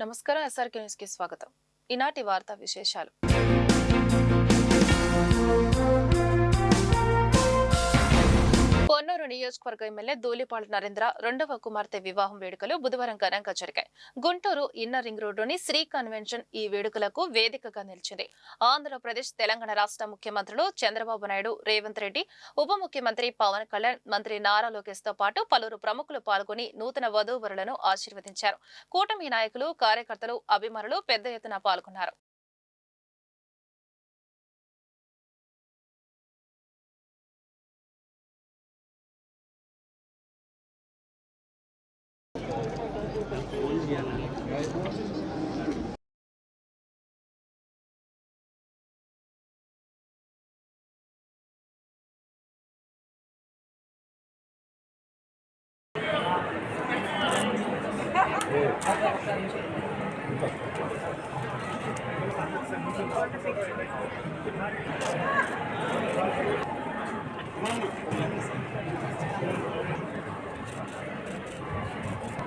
నమస్కారం SRK news కి స్వాగతం. ఈనాటి వార్తా విశేషాలు. పొన్నూరు నియోజకవర్గ ఎమ్మెల్యే ధూళిపాళ్ల నరేంద్ర రెండవ కుమార్తె వివాహం వేడుకలు బుధవారం ఘనంగా జరిగాయి. గుంటూరు ఇన్నర్ రింగ్ రోడ్డులోని శ్రీ కన్వెన్షన్ ఈ వేడుకలకు వేదికగా నిలిచింది. ఆంధ్రప్రదేశ్, తెలంగాణ రాష్ట్ర ముఖ్యమంత్రులు చంద్రబాబు నాయుడు, రేవంత్ రెడ్డి, ఉప ముఖ్యమంత్రి పవన్ కళ్యాణ్, మంత్రి నారా లోకేష్ తో పాటు పలువురు ప్రముఖులు పాల్గొని నూతన వధూవరులను ఆశీర్వదించారు. కూటమి నాయకులు, కార్యకర్తలు, అభిమానులు పెద్ద ఎత్తున పాల్గొన్నారు.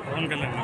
పవన్ కళ్యాణ్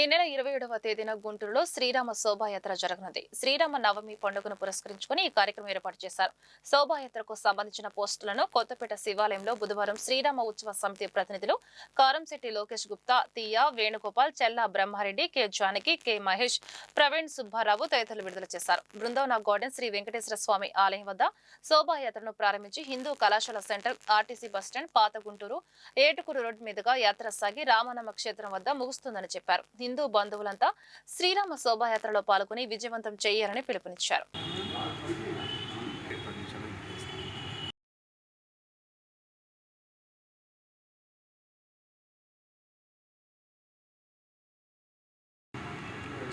ఈ నెల 27వ తేదీన గుంటూరులో శ్రీరామ శోభాయాత్ర జరగనుంది. శ్రీరామ నవమి పండుగను పురస్కరించుకుని ఈ కార్యక్రమం ఏర్పాటు చేశారు. శోభాయాత్రకు సంబంధించిన పోస్టులను కొత్తపేట శివాలయంలో బుధవారం శ్రీరామ ఉత్సవ సమితి ప్రతినిధులు కారంశెట్టి లోకేష్ గుప్తా, తీయ వేణుగోపాల్, చెల్లా బ్రహ్మారెడ్డి, కె జానకి, కె మహేష్, ప్రవీణ్ సుబ్బారావు తదితరులు విడుదల చేశారు. బృందావన గార్డెన్ శ్రీ వెంకటేశ్వర స్వామి ఆలయం వద్ద శోభాయాత్రను ప్రారంభించి హిందూ కళాశాల సెంటర్, ఆర్టీసీ బస్టాండ్, పాత గుంటూరు, ఏటుకూరు రోడ్డు మీదుగా యాత్ర సాగి రామనామ క్షేత్రం వద్ద ముగుస్తుందని చెప్పారు. హిందూ బంధువులంతా శ్రీరామ శోభాయాత్రలో పాల్గొని విజయవంతం చేయాలని పిలుపునిచ్చారు.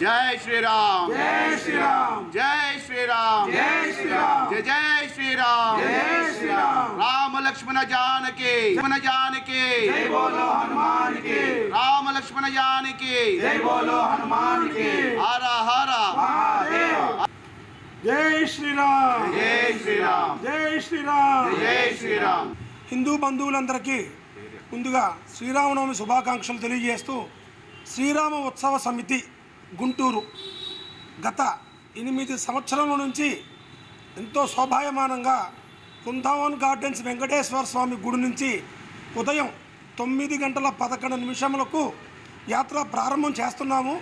जय श्री राम, जय श्री राम, जय श्री राम, जय श्री राम, जय जय श्री राम, जय श्री राम, राम लक्ष्मण जानकी, जय बोलो हनुमान की, राम लक्ष्मण जानकी, जय बोलो हनुमान की, हर हर महादेव। जय श्री राम, जय श्री राम, जय श्री राम, जय श्री राम. హిందూ బంధువులందరికీ ముందుగా శ్రీరామనవమి శుభాకాంక్షలు తెలియజేస్తూ శ్రీరామ ఉత్సవ సమితి గుంటూరు గత 8 సంవత్సరాల నుంచి ఎంతో శోభాయమానంగా బృందావన్ గార్డెన్స్ వెంకటేశ్వర స్వామి గుడి నుంచి ఉదయం 9:11 యాత్ర ప్రారంభం చేస్తున్నాము.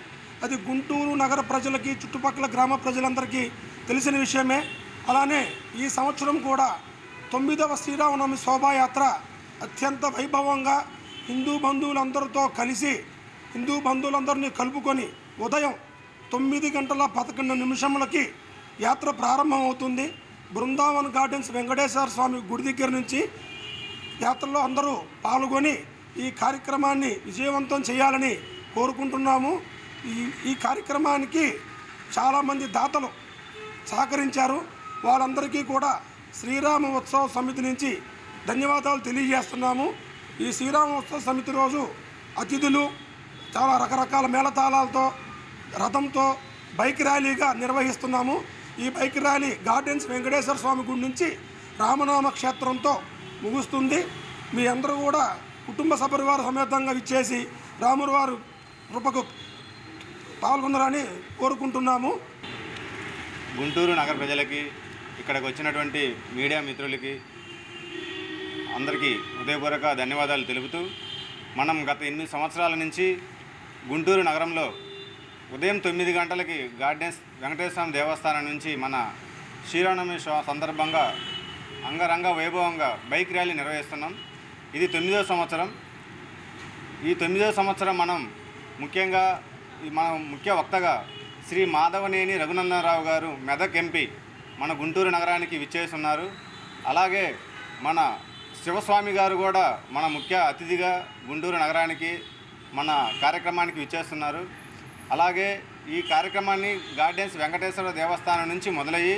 అది గుంటూరు నగర ప్రజలకి, చుట్టుపక్కల గ్రామ ప్రజలందరికీ తెలిసిన విషయమే. అలానే ఈ సంవత్సరం కూడా 9వ శ్రీరామనవమి శోభాయాత్ర అత్యంత వైభవంగా హిందూ బంధువులందరితో కలిసి హిందూ బంధువులందరినీ కలుపుకొని ఉదయం 9:11 యాత్ర ప్రారంభమవుతుంది. బృందావన్ గార్డెన్స్ వెంకటేశ్వర స్వామి గుడి దగ్గర నుంచి యాత్రలో అందరూ పాల్గొని ఈ కార్యక్రమాన్ని విజయవంతం చేయాలని కోరుకుంటున్నాము. ఈ కార్యక్రమానికి చాలామంది దాతలు సహకరించారు. వాళ్ళందరికీ కూడా శ్రీరామ ఉత్సవ సమితి నుంచి ధన్యవాదాలు తెలియజేస్తున్నాము. ఈ శ్రీరామ ఉత్సవ సమితి రోజు అతిథులు చాలా రకరకాల మేళతాళాలతో, రథంతో బైక్ ర్యాలీగా నిర్వహిస్తున్నాము. ఈ బైక్ ర్యాలీ గార్డెన్స్ వెంకటేశ్వర స్వామి గుడి నుంచి రామనామ క్షేత్రంతో ముగుస్తుంది. మీ అందరూ కూడా కుటుంబ సపరివార సమేతంగా ఇచ్చేసి రాముల వారు కృపకు పాల్గొన్నారని కోరుకుంటున్నాము. గుంటూరు నగర ప్రజలకి, ఇక్కడికి వచ్చినటువంటి మీడియా మిత్రులకి అందరికీ హృదయపూర్వక ధన్యవాదాలు తెలుపుతూ, మనం గత 8 సంవత్సరాల నుంచి గుంటూరు నగరంలో ఉదయం 9 గంటలకి గార్డెన్స్ వెంకటేశ్వర స్వామి దేవస్థానం నుంచి మన శ్రీరామనవమి సందర్భంగా అంగరంగ వైభవంగా బైక్ ర్యాలీ నిర్వహిస్తున్నాం. ఇది 9వ సంవత్సరం. ఈ 9వ సంవత్సరం మనం ముఖ్యంగా మన ముఖ్య వక్తగా శ్రీ మాధవనేని రఘునందనరావు గారు, మెదక్ ఎంపీ, మన గుంటూరు నగరానికి విచ్చేస్తున్నారు. అలాగే మన శివస్వామి గారు కూడా మన ముఖ్య అతిథిగా గుంటూరు నగరానికి మన కార్యక్రమానికి విచ్చేస్తున్నారు. అలాగే ఈ కార్యక్రమాన్ని గార్డెన్స్ వెంకటేశ్వర దేవస్థానం నుంచి మొదలయ్యి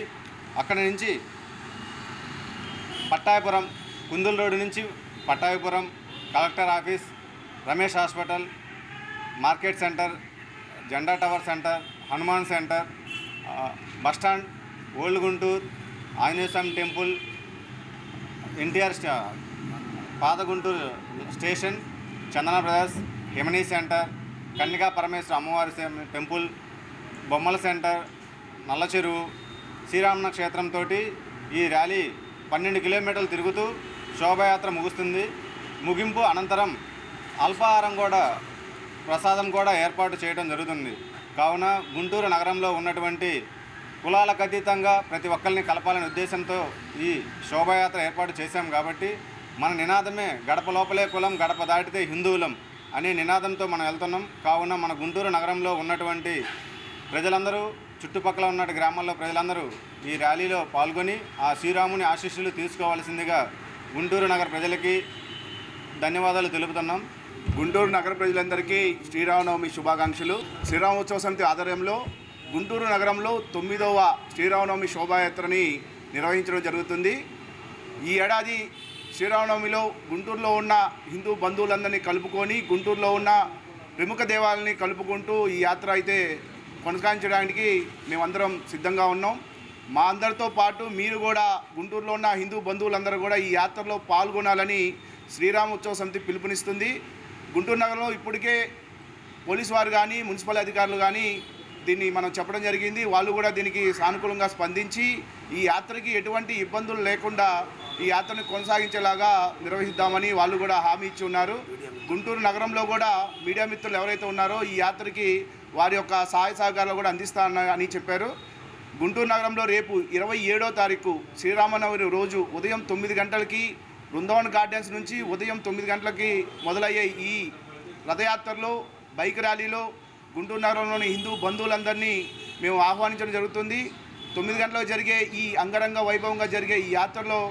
అక్కడి నుంచి పట్టాయపురం, కుందుల రోడ్డు నుంచి Pattayapuram, collector office, Ramesh hospital, market centre, జెండా tower centre, Hanuman centre, bus stand, old Guntur, Anjaneya Swami temple, NTR పాత Guntur station, Chandana brothers, Himani centre, Kannika Parameswara అమ్మవారి టెంపుల్, బొమ్మల సెంటర్, నల్ల చెరువు, శ్రీరామన క్షేత్రంతో ఈ ర్యాలీ 12 కిలోమీటర్లు తిరుగుతూ శోభాయాత్ర ముగుస్తుంది. ముగింపు అనంతరం అల్పాహారం కూడా, ప్రసాదం కూడా ఏర్పాటు చేయడం జరుగుతుంది. కావున గుంటూరు నగరంలో ఉన్నటువంటి కులాలకు అతీతంగా ప్రతి ఒక్కరిని కలపాలనే ఉద్దేశంతో ఈ శోభాయాత్ర ఏర్పాటు చేశాం. కాబట్టి మన నినాదమే గడప లోపలే కులం, గడప దాటితే హిందువులం అనే నినాదంతో మనం వెళ్తున్నాం. కావున మన గుంటూరు నగరంలో ఉన్నటువంటి ప్రజలందరూ, చుట్టుపక్కల ఉన్న గ్రామాల్లో ప్రజలందరూ ఈ ర్యాలీలో పాల్గొని ఆ శ్రీరాముని ఆశీస్సులు తీసుకోవాల్సిందిగా గుంటూరు నగర ప్రజలకి ధన్యవాదాలు తెలుపుతున్నాం. గుంటూరు నగర ప్రజలందరికీ శ్రీరామనవమి శుభాకాంక్షలు. శ్రీరామోత్సవ సమితి ఆధ్వర్యంలో గుంటూరు నగరంలో 9వ శ్రీరామనవమి శోభాయాత్రని నిర్వహించడం జరుగుతుంది. ఈ ఏడాది శ్రీరామనవమిలో గుంటూరులో ఉన్న హిందూ బంధువులందరినీ కలుపుకొని గుంటూరులో ఉన్న ప్రముఖ దేవాలయాన్ని కలుపుకుంటూ ఈ యాత్ర అయితే కొనసాగించడానికి మేమందరం సిద్ధంగా ఉన్నాం. మా అందరితో పాటు మీరు కూడా గుంటూరులో ఉన్న హిందూ బంధువులందరూ కూడా ఈ యాత్రలో పాల్గొనాలని శ్రీరామోత్సవ సమితి పిలుపునిస్తుంది. గుంటూరు నగరంలో ఇప్పటికే పోలీసు వారు కానీ, మున్సిపల్ అధికారులు కానీ దీన్ని మనం చెప్పడం జరిగింది. వాళ్ళు కూడా దీనికి సానుకూలంగా స్పందించి ఈ యాత్రకి ఎటువంటి ఇబ్బందులు లేకుండా ఈ యాత్రను కొనసాగించేలాగా నిర్వహిద్దామని వాళ్ళు కూడా హామీ ఇచ్చి ఉన్నారు. గుంటూరు నగరంలో కూడా మీడియా మిత్రులు ఎవరైతే ఉన్నారో ఈ యాత్రకి వారి యొక్క సహాయ సహకారాలు కూడా అందిస్తానని చెప్పారు. గుంటూరు నగరంలో రేపు 27వ తారీఖు శ్రీరామనవమి రోజు ఉదయం 9 గంటలకి బృందావన్ గార్డెన్స్ నుంచి ఉదయం 9 గంటలకి మొదలయ్యే ఈ రథయాత్రలో, బైక్ ర్యాలీలో గుంటూరు నగరంలోని హిందూ బంధువులందరినీ మేము ఆహ్వానించడం జరుగుతుంది. 9 గంటలకు జరిగే ఈ అంగరంగ వైభవంగా జరిగే ఈ యాత్రలో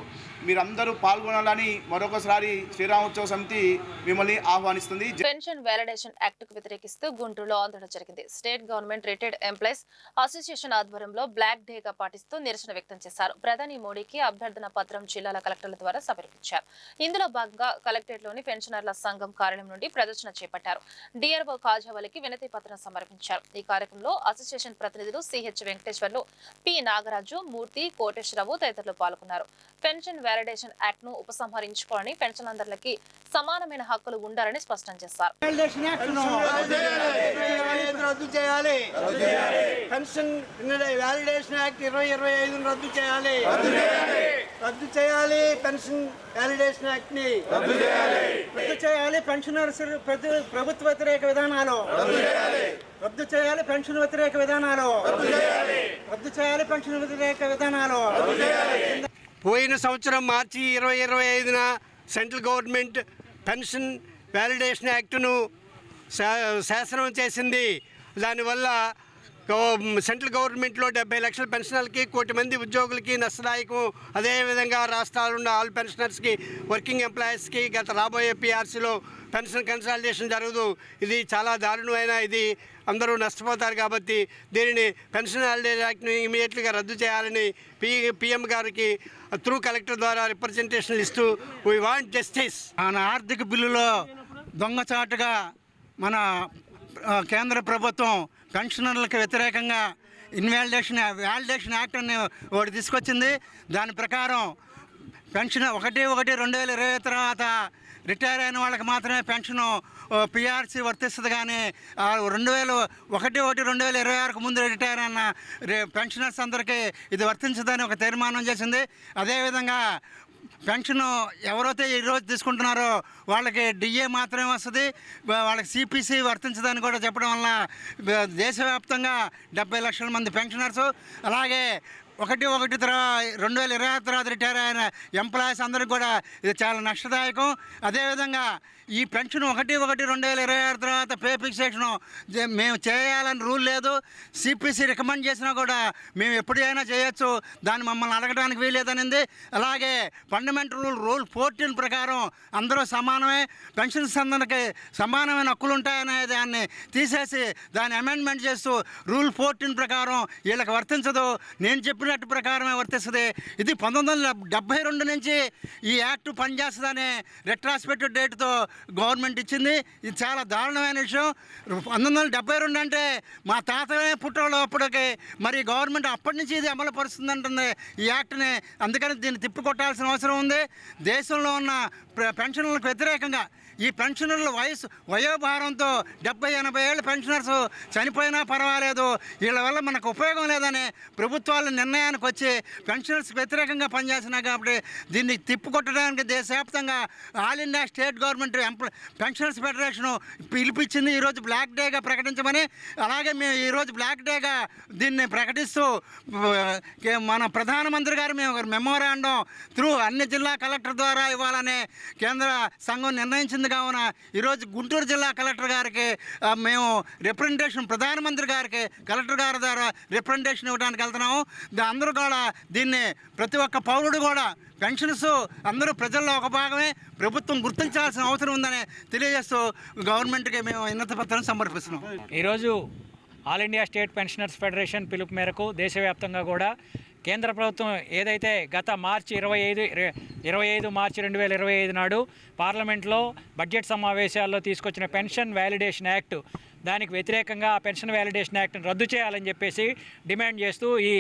మీరందరూ పాల్గొనాలని మరొకసారి శ్రీరామోత్సవ సమితి మిమ్మల్ని ఆహ్వానిస్తుంది. పెన్షన్ వ్యాలిడేషన్ యాక్ట్ కు వ్యతిరేకిస్తూ గుంటూరులో ఆందోళన జరిగింది. State government retired employees association ఆధ్వర్యంలో బ్లాక్ డేగా పాటిస్తూ నిరసన వ్యక్తం చేశారు. ప్రధాని మోడీకి అభ్యర్థన పత్రం జిల్లాల కలెక్టర్ల ద్వారా సమర్పించారు. ఇందులో భాగంగా కలెక్టరేట్ లోని పెన్షనర్ల సంఘం కార్యాలయం నుండి ప్రదర్శన చేపట్టారు. డిఆర్ఓ కాజావలికి వినతి పత్రం సమర్పించారు. ఈ కార్యక్రమంలో అసోసియేషన్ ప్రతినిధులు సిహెచ్ వెంకటేశ్వర్లు, పి నాగరాజు, మూర్తి, కోటేశ్వరరావు తదితరులు పాల్గొన్నారు. పెన్షన్ వ్యాలిడేషన్ యాక్ట్ ను ఉపసంహరించుకోవాలని, పెన్షన్లందరికీ సమానమైన హక్కులు ఉండాలని స్పష్టం చేశారు. రద్దు చేయాలి. పెన్షన్ వ్యాలిడేషన్ యాక్ట్ 2025 రద్దు చేయాలి. రద్దు చేయాలి. పెన్షన్ వ్యాలిడేషన్ యాక్ట్ ని రద్దు చేయాలి. పెన్షనర్స్ ప్రభుత్వ వ్యతిరేక విధానాలు రద్దు చేయాలి. పెన్షన్ వ్యతిరేక విధానాలు రద్దు చేయాలి. పెన్షన్ వ్యతిరేక విధానాలు. పోయిన సంవత్సరం మార్చి 2025న సెంట్రల్ గవర్నమెంట్ పెన్షన్ వ్యాలిడేషన్ యాక్ట్ను శాసనం చేసింది. దానివల్ల సెంట్రల్ గవర్నమెంట్లో 70 లక్షల పెన్షనర్లకి, 1 కోటి మంది ఉద్యోగులకి నష్టదాయకం. అదేవిధంగా రాష్ట్రాల్లో ఉన్న ఆల్ పెన్షనర్స్కి, వర్కింగ్ ఎంప్లాయీస్కి గత రాబోయే పిఆర్సీలో పెన్షన్ కన్సాలిడేషన్ జరగదు. ఇది చాలా దారుణమైన, ఇది అందరూ నష్టపోతారు. కాబట్టి దీనిని పెన్షన్ వ్యాలిడేషన్ యాక్ట్ని ఇమీడియట్గా రద్దు చేయాలని పిఎం గారికి త్రూ కలెక్టర్ ద్వారా రిప్రజెంటేషన్లు ఇస్తూ వీ వాంట్ జస్టిస్. మన ఆర్థిక బిల్లులో దొంగచాటుగా మన కేంద్ర ప్రభుత్వం పెన్షనర్లకు వ్యతిరేకంగా వ్యాలిడేషన్ యాక్ట్ అని ఒకటి తీసుకొచ్చింది. దాని ప్రకారం పెన్షన్ 1/1/2020 తర్వాత రిటైర్ అయిన వాళ్ళకి మాత్రమే పెన్షను పిఆర్సీ వర్తిస్తుంది. కానీ 1/1/2026 ముందు రిటైర్ అయిన పెన్షనర్స్ అందరికీ ఇది వర్తించదని ఒక తీర్మానం చేసింది. అదేవిధంగా పెన్షన్ ఎవరైతే ఈరోజు తీసుకుంటున్నారో వాళ్ళకి డిఏ మాత్రమే వస్తుంది, వాళ్ళకి సిపిసి వర్తించదని కూడా చెప్పడం వల్ల దేశవ్యాప్తంగా 70 లక్షల మంది పెన్షనర్సు, అలాగే 1/1/2026 తర్వాత రిటైర్ అయిన ఎంప్లాయీస్ అందరికీ కూడా ఇది చాలా నష్టదాయకం. అదేవిధంగా ఈ పెన్షన్ 1/1/2026 తర్వాత పే ఫిక్సేషను మేము చేయాలని రూల్ లేదు. సిపిసి రికమెండ్ చేసినా కూడా మేము ఎప్పుడైనా చేయొచ్చు, దాన్ని మమ్మల్ని అడగడానికి వీలేదనింది. అలాగే ఫండమెంటల్ రూల్ 14 ప్రకారం అందరూ సమానమే, పెన్షన్స్ అందరికీ సమానమైన హక్కులు ఉంటాయనే దాన్ని తీసేసి దాన్ని అమెండ్మెంట్ చేస్తూ రూల్ 14 ప్రకారం వీళ్ళకి వర్తించదు. నేను చెప్పిన యాక్ట్ ప్రకారమే వర్తిస్తుంది. ఇది 1972 నుంచి ఈ యాక్ట్ పనిచేస్తుందనే రెట్రాస్పెక్టివ్ డేట్తో గవర్నమెంట్ ఇచ్చింది. ఇది చాలా దారుణమైన విషయం. 1972 అంటే మా తాతనే పుట్టలో అప్పటికి మరి గవర్నమెంట్ అప్పటి నుంచి ఇది అమలు పరుస్తుందంటుంది ఈ యాక్ట్ని. అందుకని దీన్ని తిప్పికొట్టాల్సిన అవసరం ఉంది. దేశంలో ఉన్న పెన్షన్లకు వ్యతిరేకంగా ఈ పెన్షనర్ల వయోభారంతో 70-80 ఏళ్ళ పెన్షనర్స్ చనిపోయినా పర్వాలేదు, వీళ్ళ వల్ల మనకు ఉపయోగం లేదని ప్రభుత్వాలు నిర్ణయానికి వచ్చి పెన్షనర్స్ వ్యతిరేకంగా పనిచేస్తున్నాయి. కాబట్టి దీన్ని తిప్పుకొట్టడానికి దేశవ్యాప్తంగా all India state government pensioners federation పిలిపించింది ఈరోజు బ్లాక్ డేగా ప్రకటించమని. అలాగే మేము ఈరోజు బ్లాక్ డేగా దీన్ని ప్రకటిస్తూ మన ప్రధానమంత్రి గారు మేము ఒక మెమోరాండం త్రూ అన్ని జిల్లా కలెక్టర్ ద్వారా ఇవ్వాలని కేంద్ర సంఘం నిర్ణయించింది. కావున ఈరోజు గుంటూరు జిల్లా కలెక్టర్ గారికి మేము రిప్రజెంటేషన్ ప్రధానమంత్రి గారికి కలెక్టర్ గారి ద్వారా రిప్రజెంటేషన్ ఇవ్వడానికి వెళ్తున్నాము. అందరూ కూడా దీన్ని ప్రతి ఒక్క పౌరుడు కూడా పెన్షన్స్ అందరూ ప్రజల్లో ఒక భాగమే, ప్రభుత్వం గుర్తించాల్సిన అవసరం ఉందని తెలియజేస్తూ గవర్నమెంట్కి మేము వినతి పత్రం సమర్పిస్తున్నాం. ఈరోజు all India state pensioners federation పిలుపు మేరకు దేశవ్యాప్తంగా కూడా కేంద్ర ప్రభుత్వం ఏదైతే గత మార్చి 25 మార్చి 2025 నాడు పార్లమెంట్లో బడ్జెట్ సమావేశాల్లో తీసుకొచ్చిన పెన్షన్ వ్యాలిడేషన్ యాక్ట్, దానికి వ్యతిరేకంగా ఆ పెన్షన్ వ్యాలిడేషన్ యాక్ట్ని రద్దు చేయాలని చెప్పేసి డిమాండ్ చేస్తూ ఈ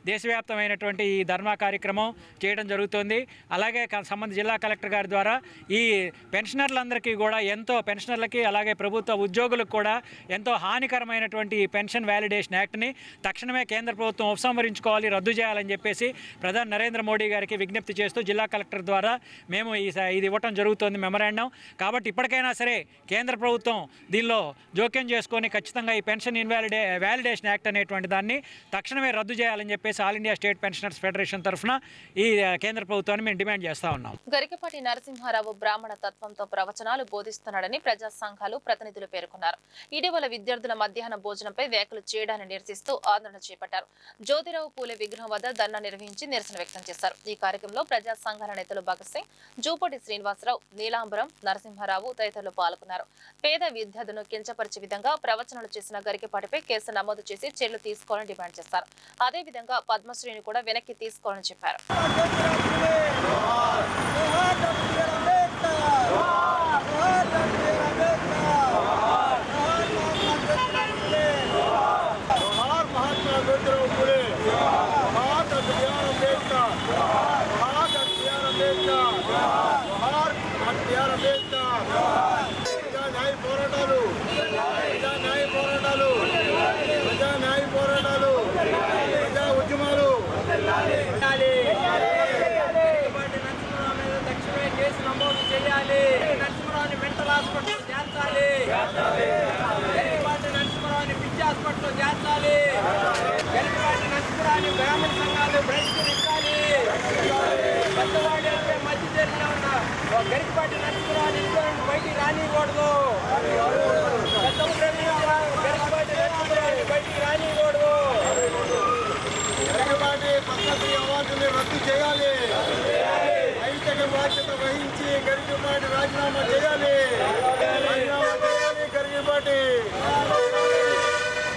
దేశవ్యాప్తమైనటువంటి ఈ ధర్నా కార్యక్రమం చేయడం జరుగుతుంది. అలాగే సంబంధిత జిల్లా కలెక్టర్ గారి ద్వారా ఈ పెన్షనర్లందరికీ కూడా పెన్షనర్లకి అలాగే ప్రభుత్వ ఉద్యోగులకు కూడా ఎంతో హానికరమైనటువంటి ఈ పెన్షన్ వ్యాలిడేషన్ యాక్ట్ని తక్షణమే కేంద్ర ప్రభుత్వం ఉపసంహరించుకోవాలి, రద్దు చేయాలని చెప్పేసి ప్రధాని నరేంద్ర మోడీ గారికి విజ్ఞప్తి చేస్తూ జిల్లా కలెక్టర్ ద్వారా మేము ఇది ఇవ్వటం జరుగుతుంది మెమరాండం. కాబట్టి ఇప్పటికైనా సరే కేంద్ర ప్రభుత్వం దీనిలో జోక్యం చేసుకొని ఖచ్చితంగా ఈ పెన్షన్ వ్యాలిడేషన్ యాక్ట్ అనేటువంటి దాన్ని తక్షణమే రద్దు చేయాలని చెప్పేసి all India state pensioners federation తరఫున ఈ కేంద్ర ప్రభుత్వాన్ని మేము డిమాండ్ చేస్తా ఉన్నాం. గరికపాటి నరసింహారావు బ్రాహ్మణ తత్వంతో ప్రవచనాలు బోధిస్తున్నాడని ప్రజా సంఘాలు ప్రతినిధులు పేర్కొన్నారు. ఇటీవల విద్యార్థుల మధ్యాహ్న భోజనంపై వ్యాఖ్యలు చేయడాన్ని నిరసిస్తూ ఆందోళన చేపట్టారు. జ్యోతిరావు పూలే విగ్రహం వద్ద ధర్నా నిర్వహించి నిరసన వ్యక్తం చేశారు. ఈ కార్యక్రమంలో ప్రజా సంఘాల నేతలు భగత్ సింగ్, జూపటి శ్రీనివాసరావు, నీలాంబరం, నరసింహారావు తదితరులు పాల్గొన్నారు. పేద విద్యార్థులను కించపరిచే విధంగా ప్రవచనాలు చేసిన గరికపాటిపై కేసు నమోదు చేసి చర్యలు తీసుకోవాలని డిమాండ్ చేశారు. అదేవిధంగా పద్మశ్రీని కూడా వెనక్కి తీసుకోవాలని చెప్పారు. నరసింహరావుని మెంటల్ హాస్పిటల్ చేర్చాలి, గరికపాటి నరసింహరావుని పిచ్చి హాస్పిటల్ చేర్చాలి, గరికపాటి నరసింహరావుని బ్రాహ్మణ సంఘాలు బహిష్కరించాలి, పెద్దవాడి మధ్య జరిగిన ఉన్న గరికపాటి నరసింహరావుని ఇంట్లో నుండి బయటికి రానియకూడదు, గరికపాటి నరసింహరావుని బయటికి రానియకూడదు, గరికపాటి పద్మశ్రీ అవార్డుని రద్దు చేయాలి, బాధ్యత వహించి గరికపాటి రాజీనామా చేయాలి, గరికపాటి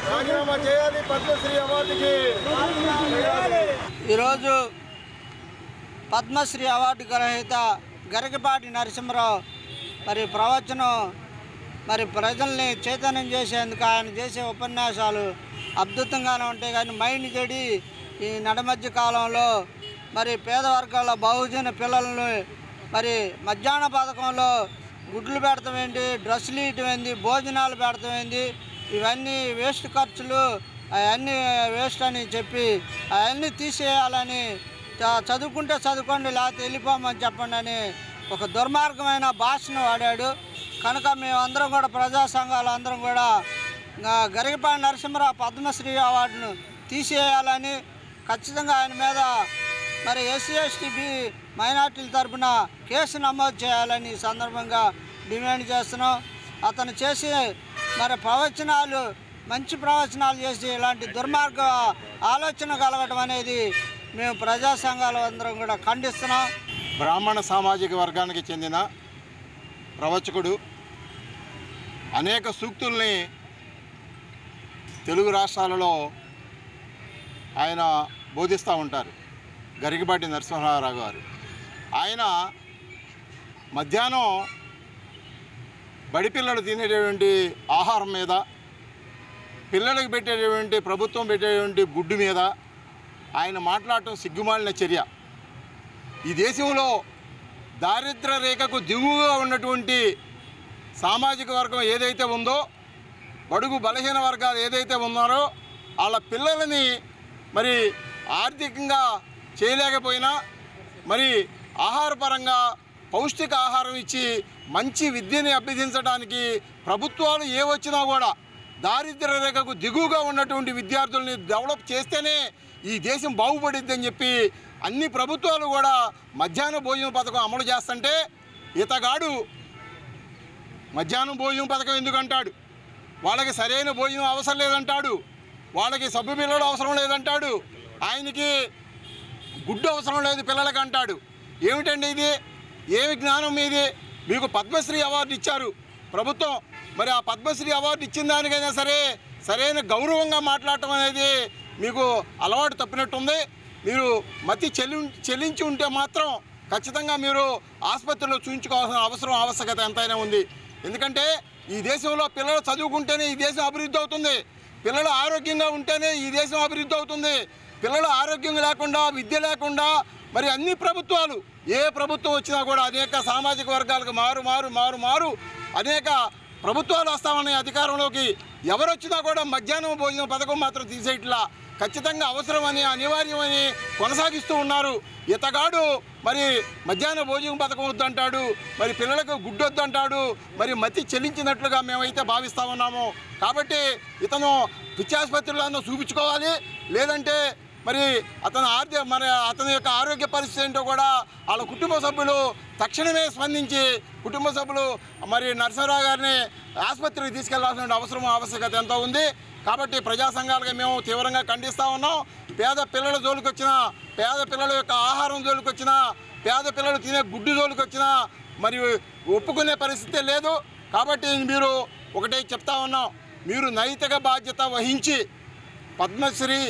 రాజీనామా చేయాలి, పద్మశ్రీ అవార్డుకి. ఈరోజు పద్మశ్రీ అవార్డు గ్రహీత గరికపాటి నరసింహరావు మరి ప్రవచనం మరి ప్రజల్ని చైతన్యం చేసేందుకు ఆయన చేసే ఉపన్యాసాలు అద్భుతంగానే ఉంటాయి. కానీ మైండ్ చెడి ఈ నడమధ్య కాలంలో మరి పేద వర్గాల బహుజన పిల్లలను మరి మధ్యాహ్న పథకంలో గుడ్లు పెడతామేంటి, డ్రెస్సులు ఇవ్వటమేంది, భోజనాలు పెడతామేంది, ఇవన్నీ వేస్ట్ ఖర్చులు, అవన్నీ వేస్ట్ అని చెప్పి అవన్నీ తీసేయాలని, చదువుకుంటే చదువుకోండి లేకపోతే వెళ్ళిపోమని చెప్పండి అని ఒక దుర్మార్గమైన భాషను వాడాడు. కనుక మేమందరం కూడా ప్రజా సంఘాలు అందరం కూడా గరికపాటి నరసింహరావు పద్మశ్రీ అవార్డును తీసేయాలని, ఖచ్చితంగా ఆయన మీద మరి ఎస్సీ ఎస్టీ మైనార్టీల తరఫున కేసు నమోదు చేయాలని ఈ సందర్భంగా డిమాండ్ చేస్తున్నాం. అతను చేసి మరి ప్రవచనాలు మంచి ప్రవచనాలు చేసి ఇలాంటి దుర్మార్గ ఆలోచన కలగడం అనేది మేము ప్రజా సంఘాలు అందరం కూడా ఖండిస్తున్నాం. బ్రాహ్మణ సామాజిక వర్గానికి చెందిన ప్రవచకుడు అనేక సూక్తుల్ని తెలుగు రాష్ట్రాలలో ఆయన బోధిస్తూ ఉంటారు గరికపాటి నరసింహారావు గారు. ఆయన మధ్యాహ్నం బడి పిల్లలు తినేటటువంటి ఆహారం మీద, పిల్లలకు పెట్టేటువంటి ప్రభుత్వం పెట్టేటువంటి గుడ్డు మీద ఆయన మాట్లాడటం సిగ్గుమాలిన చర్య. ఈ దేశంలో దారిద్ర్య రేఖకు దిగువగా ఉన్నటువంటి సామాజిక వర్గం ఏదైతే ఉందో, బడుగు బలహీన వర్గాలు ఏదైతే ఉన్నారో వాళ్ళ పిల్లలని మరి ఆర్థికంగా చేయలేకపోయినా మరి ఆహారపరంగా పౌష్టిక ఆహారం ఇచ్చి మంచి విద్యని అభ్యసించడానికి ప్రభుత్వాలు ఏ వచ్చినా కూడా దారిద్ర్య రేఖకు దిగువగా ఉన్నటువంటి విద్యార్థుల్ని డెవలప్ చేస్తేనే ఈ దేశం బాగుపడిద్ది అని చెప్పి అన్ని ప్రభుత్వాలు కూడా మధ్యాహ్న భోజన పథకం అమలు చేస్తుంటే ఇతగాడు మధ్యాహ్నం భోజనం పథకం ఎందుకంటాడు, వాళ్ళకి సరైన భోజనం అవసరం లేదంటాడు, వాళ్ళకి సబ్బు పిల్లలు అవసరం లేదంటాడు, ఆయనకి గుడ్డు అవసరం లేదు పిల్లలకి అంటాడు. ఏమిటండి ఇది? ఏమి జ్ఞానం మీది? మీకు పద్మశ్రీ అవార్డు ఇచ్చారు ప్రభుత్వం, మరి ఆ పద్మశ్రీ అవార్డు ఇచ్చిన దానికైనా సరే సరైన గౌరవంగా మాట్లాడటం అనేది మీకు అలవాటు తప్పినట్టుంది. మీరు మతి చెల్లించి ఉంటే మాత్రం ఖచ్చితంగా మీరు ఆసుపత్రిలో చూయించుకోవాల్సిన ఆవశ్యకత ఎంతైనా ఉంది. ఎందుకంటే ఈ దేశంలో పిల్లలు చదువుకుంటేనే ఈ దేశం అభివృద్ధి అవుతుంది, పిల్లలు ఆరోగ్యంగా ఉంటేనే ఈ దేశం అభివృద్ధి అవుతుంది. పిల్లలు ఆరోగ్యం లేకుండా, విద్య లేకుండా మరి అన్ని ప్రభుత్వాలు ఏ ప్రభుత్వం వచ్చినా కూడా అనేక సామాజిక వర్గాలకు మారు అనేక ప్రభుత్వాలు వస్తామని అధికారంలోకి ఎవరు వచ్చినా కూడా మధ్యాహ్నం భోజన పథకం మాత్రం తీసేట్లా ఖచ్చితంగా అవసరమని అనివార్యమని కొనసాగిస్తూ ఉన్నారు. ఇతగాడు మరి మధ్యాహ్న భోజన పథకం వద్దంటాడు, మరి పిల్లలకు గుడ్డు వద్దంటాడు, మరి మతి చెల్లించినట్లుగా మేమైతే భావిస్తూ ఉన్నాము. కాబట్టి ఇతను పిచ్చాసుపత్రులను చూపించుకోవాలి, లేదంటే మరి అతని యొక్క ఆరోగ్య పరిస్థితి ఏంటో కూడా వాళ్ళ కుటుంబ సభ్యులు తక్షణమే స్పందించి కుటుంబ సభ్యులు మరి నరసింహరావు గారిని ఆసుపత్రికి తీసుకెళ్లాల్సిన ఆవశ్యకత ఎంతో ఉంది. కాబట్టి ప్రజా సంఘాలుగా మేము తీవ్రంగా ఖండిస్తూ ఉన్నాం. పేద పిల్లల జోలికి వచ్చినా, పేద పిల్లల యొక్క ఆహారం జోలికి వచ్చినా, పేద పిల్లలు తినే గుడ్డు జోలికి వచ్చినా మరి ఒప్పుకునే పరిస్థితి లేదు. కాబట్టి మీరు ఒకటే చెప్తా ఉన్నాం, మీరు నైతిక బాధ్యత వహించి పద్మశ్రీ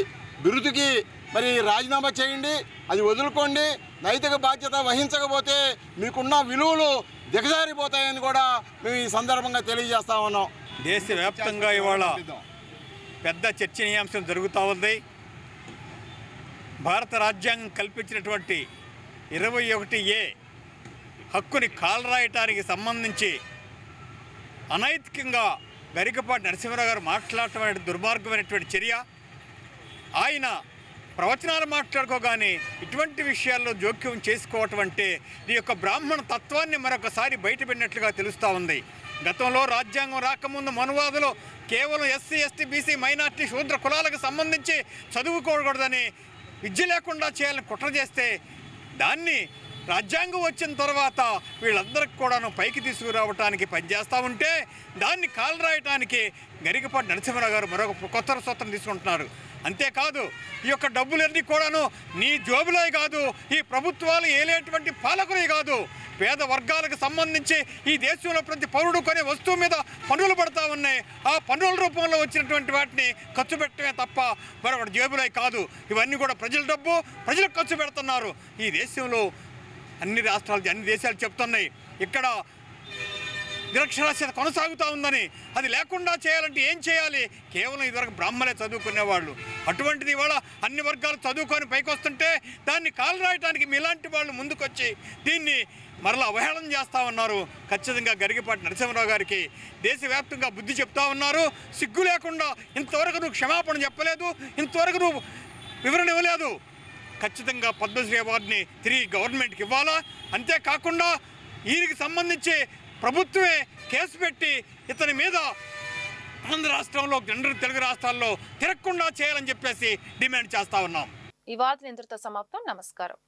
బిరుదుకి మరి రాజీనామా చేయండి, అది వదులుకోండి. నైతిక బాధ్యత వహించకపోతే మీకున్న విలువలు దిగజారిపోతాయని కూడా మేము ఈ సందర్భంగా తెలియజేస్తా ఉన్నాం. దేశవ్యాప్తంగా ఇవాళ పెద్ద చర్చనీయాంశం జరుగుతూ ఉంది. భారత రాజ్యాంగం కల్పించినటువంటి 21A హక్కుని కాలరాయటానికి సంబంధించి అనైతికంగా గరికపాటి నరసింహారావు గారు మాట్లాడటం అనేది దుర్మార్గమైనటువంటి చర్య. ఆయన ప్రవచనాలు మాట్లాడుకోగానే ఇటువంటి విషయాల్లో జోక్యం చేసుకోవటం అంటే ఈ యొక్క బ్రాహ్మణ తత్వాన్ని మరొకసారి బయటపెట్టినట్లుగా తెలుస్తూ ఉంది. గతంలో రాజ్యాంగం రాకముందు మనువాదులు కేవలం ఎస్సీ, ఎస్టీ, బీసీ, మైనార్టీ, శూద్ర కులాలకు సంబంధించి చదువుకోకూడదని, విద్య లేకుండా చేయాలని కుట్ర చేస్తే దాన్ని రాజ్యాంగం వచ్చిన తర్వాత వీళ్ళందరికీ కూడాను పైకి తీసుకురావడానికి పనిచేస్తూ ఉంటే దాన్ని కాలరాయటానికి గరికపాటి నరసింహారావు గారు మరొక కొత్త సూత్రం తీసుకుంటున్నారు. అంతేకాదు ఈ యొక్క డబ్బులన్నీ కూడాను నీ జోబులే కాదు, ఈ ప్రభుత్వాలు ఏలేటువంటి పాలకులే కాదు, పేద వర్గాలకు సంబంధించి ఈ దేశంలో ప్రతి పౌరుడు కొనే వస్తువు మీద పన్నులు పడతా ఉన్నాయి. ఆ పన్నుల రూపంలో వచ్చినటువంటి వాటిని ఖర్చు పెట్టడమే తప్ప మరొకటి జేబులే కాదు. ఇవన్నీ కూడా ప్రజల డబ్బు, ప్రజలకు ఖర్చు పెడుతున్నారు. ఈ దేశంలో అన్ని రాష్ట్రాలు, అన్ని దేశాలు చెప్తున్నాయి ఇక్కడ నిరక్షరాస్యత కొనసాగుతూ ఉందని. అది లేకుండా చేయాలంటే ఏం చేయాలి? కేవలం ఇదివరకు బ్రాహ్మణే చదువుకునేవాళ్ళు, అటువంటిది ఇవాళ అన్ని వర్గాలు చదువుకొని పైకి వస్తుంటే దాన్ని కాలరాయటానికి మీలాంటి వాళ్ళు ముందుకొచ్చి దీన్ని మరలా అవహేళన చేస్తూ ఉన్నారు. ఖచ్చితంగా గరికపాటి నరసింహారావు గారికి దేశవ్యాప్తంగా బుద్ధి చెప్తా ఉన్నారు. సిగ్గు లేకుండా ఇంతవరకు నువ్వు క్షమాపణ చెప్పలేదు, ఇంతవరకు నువ్వు వివరణ ఇవ్వలేదు. ఖచ్చితంగా పద్మశ్రీ అవార్డుని తిరిగి గవర్నమెంట్కి ఇవ్వాలా. అంతేకాకుండా ఈయనకి సంబంధించి ప్రభుత్వమే కేసు పెట్టి ఇతని మీద ఆంధ్ర రాష్ట్రంలో, రెండు తెలుగు రాష్ట్రాల్లో తిరగకుండా చేయాలని చెప్పేసి డిమాండ్ చేస్తా ఉన్నాం. ఈ వార్త ఇంతటితో సమాప్తం. నమస్కారం.